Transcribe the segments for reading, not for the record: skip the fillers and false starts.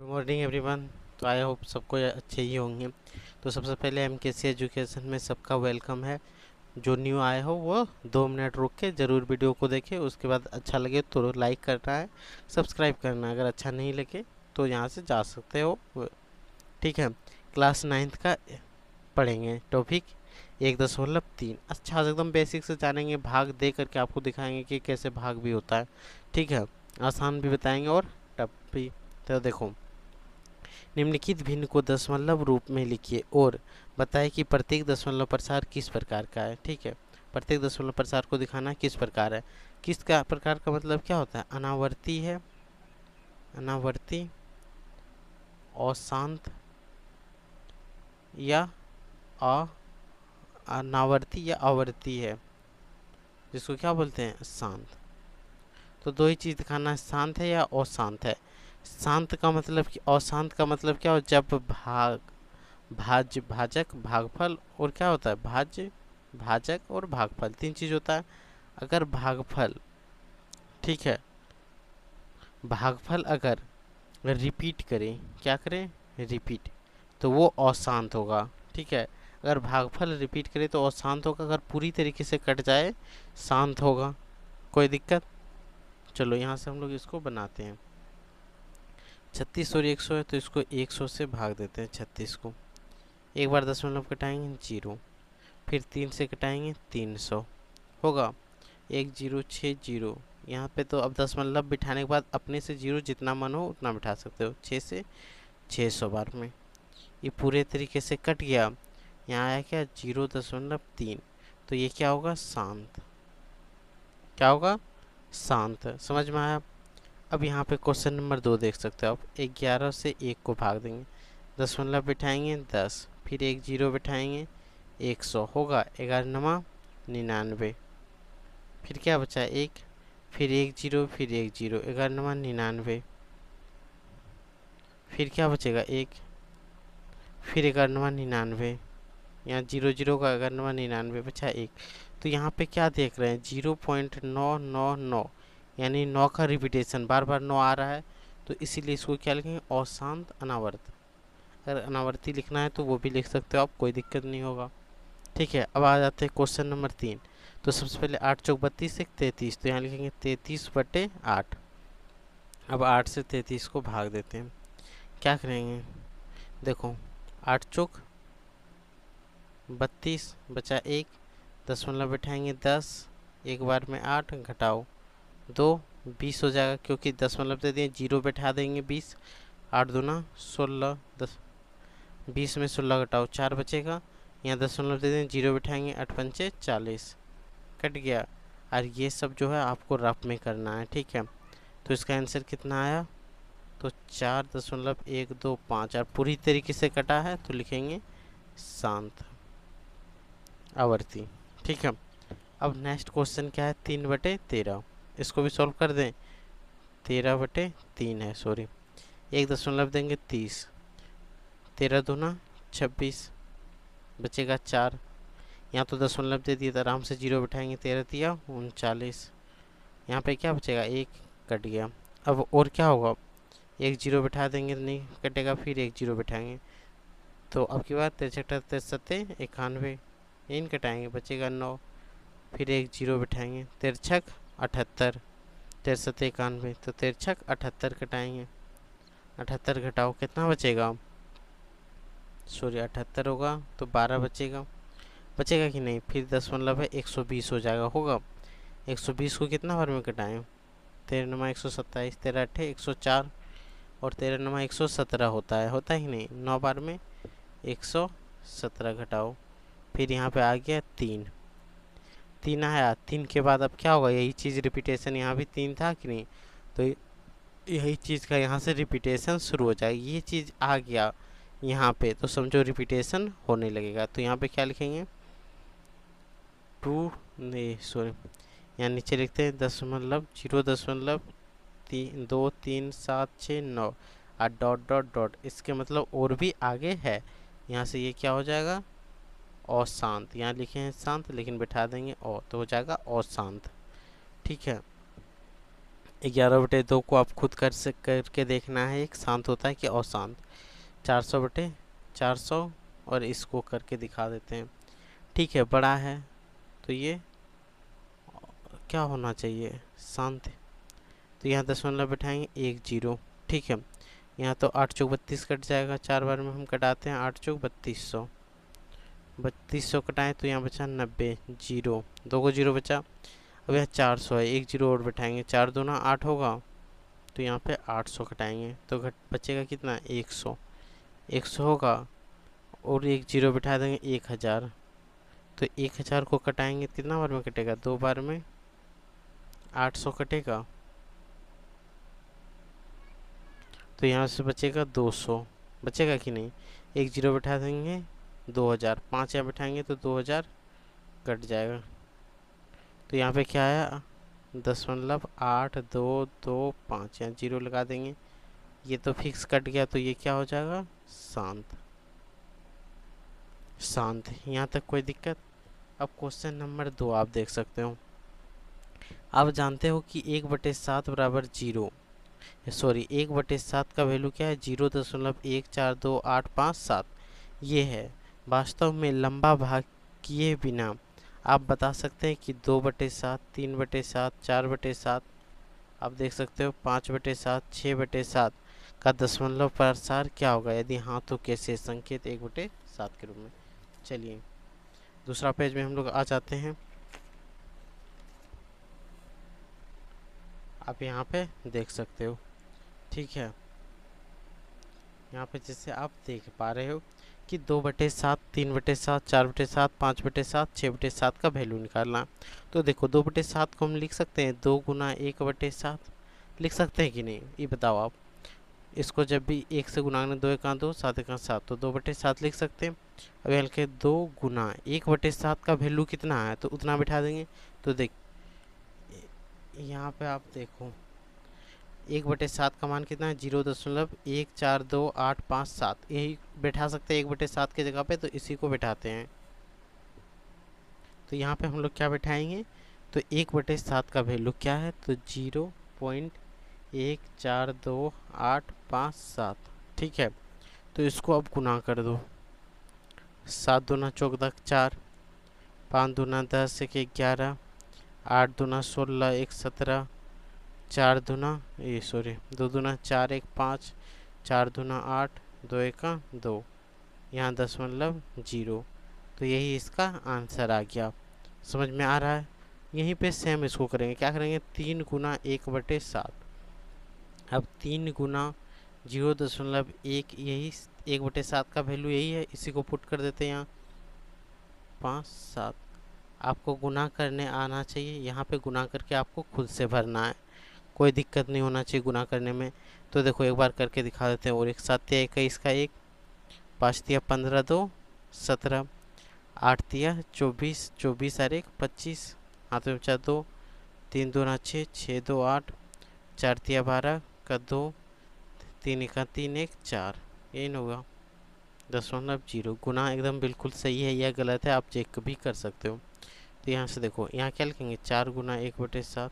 Good morning everyone. तो I hope सबको अच्छे ही होंगे। तो सबसे पहले एमकेसी एजुकेशन में सबका वेलकम है। जो न्यू आए हो वो 2 मिनट रुक के ज़रूर वीडियो को देखें, उसके बाद अच्छा लगे तो लाइक करना है, सब्सक्राइब करना है। अगर अच्छा नहीं लगे तो यहाँ से जा सकते हो। ठीक है। क्लास 9th का पढ़ेंगे टॉपिक 1.3। अच्छा से एकदम बेसिक से जानेंगे, भाग दे करके आपको दिखाएंगे कि कैसे भाग भी होता है। ठीक है। आसान भी बताएंगे और टफ भी। तो देखो, निम्नलिखित भिन्न को दशमलव रूप में लिखिए और बताएं कि प्रत्येक दशमलव प्रसार किस प्रकार का है। ठीक है। प्रत्येक दशमलव प्रसार को दिखाना किस प्रकार है। किस का प्रकार का मतलब क्या होता है? अनावर्ती है, अनावर्ती, अशांत या अ अनावर्ती या आवर्ती है, जिसको क्या बोलते हैं? शांत। तो दो ही चीज़ दिखाना है, शांत है या अशांत है। शांत का मतलब कि अशांत का मतलब क्या हो? जब भाजक भागफल और क्या होता है? भाजक और भागफल, तीन चीज होता है। अगर भागफल, ठीक है, भागफल अगर रिपीट करें, क्या करें? रिपीट, तो वो अशांत होगा। ठीक है। अगर भागफल रिपीट करे तो अशांत होगा, अगर पूरी तरीके से कट जाए शांत होगा। कोई दिक्कत? चलो यहाँ से हम लोग इसको बनाते हैं। 36 और 100 है तो इसको 100 से भाग देते हैं 36 को। एक बार दशमलव कटाएंगे 0, फिर 3 से कटाएंगे 300 होगा। 1060। यहाँ पे तो अब दशमलव बिठाने के बाद अपने से जीरो जितना मन हो उतना बिठा सकते हो। 6 से 600 बार में ये पूरे तरीके से कट गया। यहाँ आया क्या? 0.3। तो ये क्या होगा? शांत। क्या होगा? शांत। समझ में आया? अब यहाँ पे क्वेश्चन नंबर 2 देख सकते हो आप। 11 से 1 को भाग देंगे, दशमलव बिठाएंगे 10, फिर एक जीरो बिठाएंगे 100 होगा। 11×9 99। फिर क्या बचा? 1, फिर एक जीरो, फिर एक जीरो, 11×9 99। फिर क्या बचेगा? 1, फिर 11×9 99। यहाँ जीरो जीरो का 11×9 99 बचा 1। तो यहाँ पे क्या देख रहे हैं? 0.999, यानी 9 का रिपीटेशन, बार बार 9 आ रहा है। तो इसीलिए इसको क्या लिखेंगे? अशांत अनावर्त। अगर अनावर्ती लिखना है तो वो भी लिख सकते हो आप, कोई दिक्कत नहीं होगा। ठीक है। अब आ जाते हैं क्वेश्चन नंबर 3। तो सबसे पहले 8 चौक 32 एक 33, तो यहाँ लिखेंगे 33/8। अब 8 से 33 को भाग देते हैं। क्या करेंगे? देखो, 8 चौक 32, बचा 1, दशमलव बैठाएंगे 10, एक बार में 8 घटाओ 2, 20 हो जाएगा, क्योंकि दशमलव दे दिए, जीरो बैठा देंगे 20। 8 दूना 16, 20 में 16 घटाओ 4 बचेगा। यहाँ दशमलव दे दें, जीरो बैठाएंगे, 8 पंचे 40, कट गया। और ये सब जो है आपको रफ में करना है। ठीक है। तो इसका आंसर कितना आया? तो 4.125। और पूरी तरीके से कटा है तो लिखेंगे शांत आवर्ती। ठीक है। अब नेक्स्ट क्वेश्चन क्या है? 3/13। इसको भी सॉल्व कर दें। 13/3 है, सॉरी। एक दशमलव देंगे 30, 13 दूना 26, बचेगा 4। यहाँ तो दशमलव दे दिया तो आराम से जीरो बैठाएंगे, 13 दिया 39। यहाँ पे क्या बचेगा? 1, कट गया। अब और क्या होगा? एक जीरो बैठा देंगे तो नहीं कटेगा, फिर एक जीरो बैठाएंगे तो अब की बात 63 63 91, इन कटाएंगे, बचेगा 9, फिर एक जीरो बैठाएंगे, 63 78, 63 91, तो 63 78 कटाएंगे, 78 घटाओ कितना बचेगा? सॉरी 78 होगा तो 12 बचेगा। बचेगा कि नहीं? फिर दशमलव है 120 हो जाएगा, होगा। 120 को कितना बार में कटाएं? 13×9 127, 13×8 104, और 13×9 117 होता है कि नहीं? 9 बार में 117 घटाओ, फिर यहाँ पे आ गया 3, 3 आया। 3 के बाद अब क्या होगा? यही चीज़ रिपीटेशन, यहाँ भी 3 था कि नहीं? तो यही चीज़ का यहाँ से रिपीटेशन शुरू हो जाएगी। ये चीज़ आ गया यहाँ पे तो समझो रिपीटेशन होने लगेगा। तो यहाँ पे क्या लिखेंगे? 2, नहीं सॉरी, यहाँ नीचे लिखते हैं 0.23769 और डॉट डॉट डॉट, इसके मतलब और भी आगे है। यहाँ से ये क्या हो जाएगा? अशांत। यहाँ लिखे हैं शांत लेकिन बैठा देंगे और, तो हो जाएगा अशांत। ठीक है। 11/2 को आप खुद करके देखना है, एक शांत होता है कि अशांत। 400/400 और इसको करके दिखा देते हैं। ठीक है, बड़ा है तो ये क्या होना चाहिए, शांत। तो यहाँ दशमलव बैठाएंगे, 1 0। ठीक है, यहाँ तो 8 चौक 32 कट जाएगा, 4 बार में हम कटाते हैं, 8 चौक 3200। 3200 कटाएं तो यहाँ बचा 90, 0, 2 को 0 बचा। अब यहाँ 400 है, 1 0 और बैठाएंगे, 4 दूना 8 होगा, तो यहाँ पे 800 कटाएंगे तो घट बचेगा कितना, 100। 100 होगा और 1 0 बैठा देंगे, 1000। तो 1000 को कटाएंगे, कितना बार में कटेगा, 2 बार में 800 कटेगा, तो यहाँ से बचेगा 200। बचेगा कि नहीं, 1 0 बैठा देंगे, 2000, 5 यहाँ बैठाएंगे तो 2000 कट जाएगा। तो यहाँ पे क्या आया, 0.8225, यहाँ 0 लगा देंगे, ये तो फिक्स कट गया, तो ये क्या हो जाएगा, शांत। शांत, यहाँ तक कोई दिक्कत। अब क्वेश्चन नंबर 2 आप देख सकते हो। आप जानते हो कि 1/7 बराबर 0, सॉरी 1/7 का वैल्यू क्या है, 0.142857 ये है। वास्तव में लंबा भाग किए बिना आप बता सकते हैं कि 2/7, 3/7, 4/7, आप देख सकते हो 5/7, 6/7 का दशमलव प्रसार क्या होगा यदि हाँ तो कैसे, संकेत 1/7 के रूप में। चलिए दूसरा पेज में हम लोग आ जाते हैं। आप यहाँ पे देख सकते हो, ठीक है। यहाँ पे जैसे आप देख पा रहे हो कि 2/7, 3/7, 4/7, 5/7, 6/7 का वैल्यू निकालना। तो देखो 2/7 को हम लिख सकते हैं 2 गुना 1/7, लिख सकते हैं कि नहीं, ये बताओ आप। इसको जब भी 1 से गुना करना, 2 1 2, 7 1 7, तो 2/7 लिख सकते हैं। अब हल्के 2 गुना 1/7 का वैल्यू कितना है, तो उतना बिठा देंगे। तो देख यहाँ पे आप देखो 1/7 का मान कितना है, 0.142857, यही बैठा सकते हैं 1/7 की जगह पे, तो इसी को बैठाते हैं। तो यहाँ पे हम लोग क्या बैठाएंगे, तो 1/7 का वैल्यू क्या है, तो 0.142857। ठीक है, तो इसको अब गुना कर दो, 7 दूना 14 4, 5 दूना 10 1 11, 8 दूना 16 1 17, 4 दूना ये सॉरी 2 दूना 4 1 5, 4 दूना 8, 2 1 2, यहाँ 0.0। तो यही इसका आंसर आ गया। समझ में आ रहा है। यहीं पे सेम इसको करेंगे, क्या करेंगे, 3 गुना 1/7। अब 3 गुना 0.1, यही 1/7 का वैल्यू यही है, इसी को पुट कर देते हैं यहाँ 5 7। आपको गुना करने आना चाहिए, यहाँ पे गुना करके आपको खुद से भरना है, कोई दिक्कत नहीं होना चाहिए गुना करने में। तो देखो एक बार करके दिखा देते हैं। और 1 7 21 का 1, 5 3 15 2 17, 8 3 24, 24 और 1 25, हाथ में बचा 2, 3 2 6, 6 2 8, 4 3 12 का 2, 3 1 3 1 4, यही ना होगा 0.0। गुना एकदम बिल्कुल सही है या गलत है आप चेक भी कर सकते हो। तो यहाँ से देखो, यहाँ क्या लिखेंगे, 4 गुना 1/7,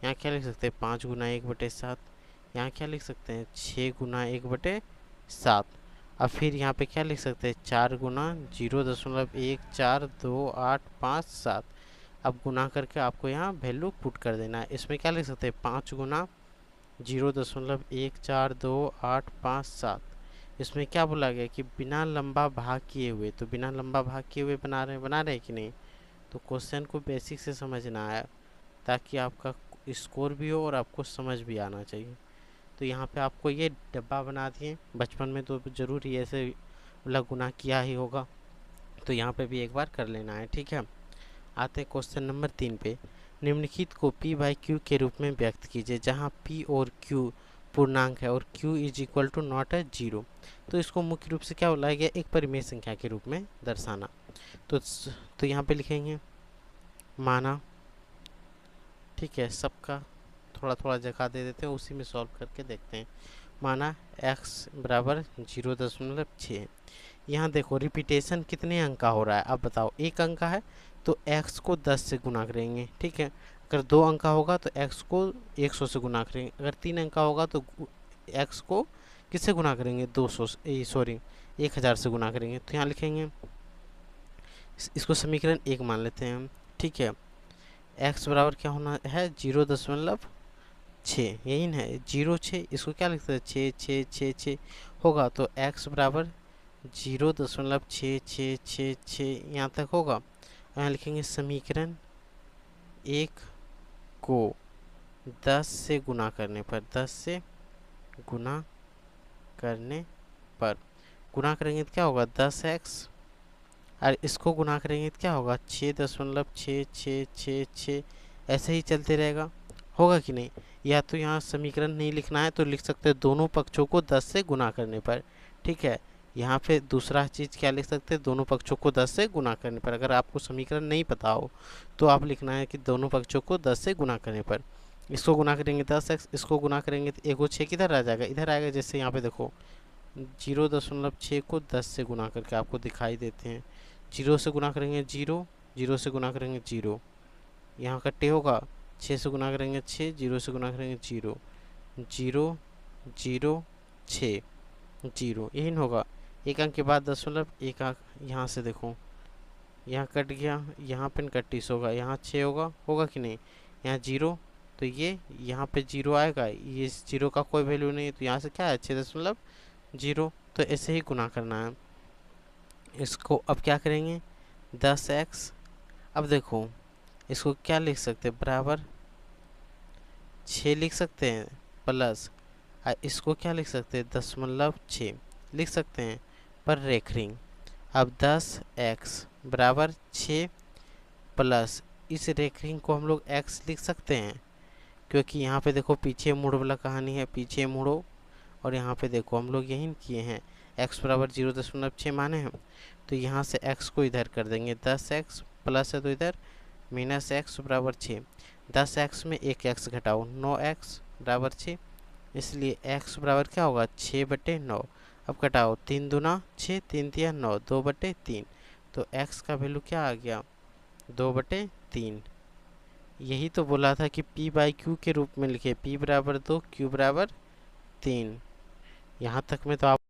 यहाँ क्या लिख सकते हैं, 5 गुना 1/7, यहाँ क्या लिख सकते हैं, 6 गुना 1/7। अब फिर यहाँ पे क्या लिख सकते हैं, 4 गुना 0.142857। अब गुना करके आपको यहाँ वैल्यू पुट कर देना है। इसमें क्या लिख सकते हैं, 5 गुना 0.142857। इसमें क्या बोला गया कि बिना लंबा भाग किए हुए, तो बिना लंबा भाग किए हुए बना रहे हैं कि नहीं। तो क्वेश्चन को बेसिक से समझना है ताकि आपका स्कोर भी हो और आपको समझ भी आना चाहिए। तो यहाँ पे आपको ये डब्बा बना दिए, बचपन में तो ज़रूर ही ऐसे मतलब गुना किया ही होगा, तो यहाँ पे भी एक बार कर लेना है। ठीक है, आते हैं क्वेश्चन नंबर 3 पे। निम्नलिखित को p/q के रूप में व्यक्त कीजिए जहाँ p और q पूर्णांक है और q is equal to not है 0। तो इसको मुख्य रूप से क्या बोला गया, एक परिमेय संख्या के रूप में दर्शाना। तो यहाँ पे लिखेंगे माना, ठीक है, सबका थोड़ा थोड़ा जगह दे देते हैं, उसी में सॉल्व करके देखते हैं। माना x बराबर 0.6। यहाँ देखो रिपीटेशन कितने अंक का हो रहा है, अब बताओ, एक अंक का है तो x को 10 से गुना करेंगे। ठीक है, अगर 2 अंक का होगा तो x को 100 से गुना करेंगे, अगर 3 अंक का होगा तो x को किससे गुना करेंगे, 1000 से गुना करेंगे। तो यहाँ लिखेंगे, इसको समीकरण 1 मान लेते हैं हम, ठीक है। x बराबर क्या होना है, 0.6, यही ना है 0.6, इसको क्या लिखते हैं 6 होगा, तो x बराबर 0.6666 यहाँ तक होगा। यहाँ लिखेंगे समीकरण 1 को 10 से गुना करने पर, 10 से गुना करने पर गुना करेंगे तो क्या होगा 10x, और इसको गुना करेंगे तो क्या होगा 6.6666, ऐसे ही चलते रहेगा, होगा कि नहीं। या तो यहाँ समीकरण नहीं लिखना है तो लिख सकते हैं दोनों पक्षों को 10 से गुना करने पर, ठीक है। यहाँ पे दूसरा चीज़ क्या लिख सकते हैं, दोनों पक्षों को 10 से गुना करने पर। अगर आपको समीकरण नहीं पता हो तो आप लिखना है कि दोनों पक्षों को 10 से गुना करने पर। इसको गुना करेंगे 10x, इसको गुना करेंगे तो एगो 6 किधर आ जाएगा, इधर आएगा। जैसे यहाँ पे देखो 0.6 को 10 से गुना करके आपको दिखाई देते हैं। 0 से गुना करेंगे 0, 0 से गुना करेंगे 0, यहाँ कट्टे होगा। 6 से गुना करेंगे 6, 0 से गुना करेंगे 0, 0 0 6 0, यही होगा। एक अंक के बाद दशमलव, एक अंक यहाँ से देखो, यहाँ कट गया, यहाँ पे 31 होगा, यहाँ 6 होगा कि नहीं। यहाँ 0, तो ये यहाँ पे 0 आएगा, ये 0 का कोई वैल्यू नहीं है, तो यहाँ से क्या है 6.0। तो ऐसे ही गुना करना है। इसको अब क्या करेंगे 10x, अब देखो इसको क्या लिख सकते हैं, बराबर 6 लिख सकते हैं, प्लस इसको क्या लिख सकते हैं 0.6 लिख सकते हैं, पर रेखरिंग। अब 10x बराबर 6 प्लस इस रेखरिंग को हम लोग x लिख सकते हैं, क्योंकि यहाँ पे देखो पीछे मुड़ वाला कहानी है, पीछे मुड़ो। और यहाँ पे देखो हम लोग यही किए हैं, x बराबर 0.6 माने हम, तो यहाँ से x को इधर कर देंगे, 10x प्लस है तो इधर माइनस x बराबर 6। 10x में एक x घटाओ, 9x बराबर 6, इसलिए x बराबर क्या होगा 6/9। अब घटाओ, 3 दूना 6, 3 तिया 9, 2/3, तो x का वैल्यू क्या आ गया 2/3। यही तो बोला था कि p/q के रूप में लिखे, p बराबर 2, q बराबर 3। यहाँ तक में तो आप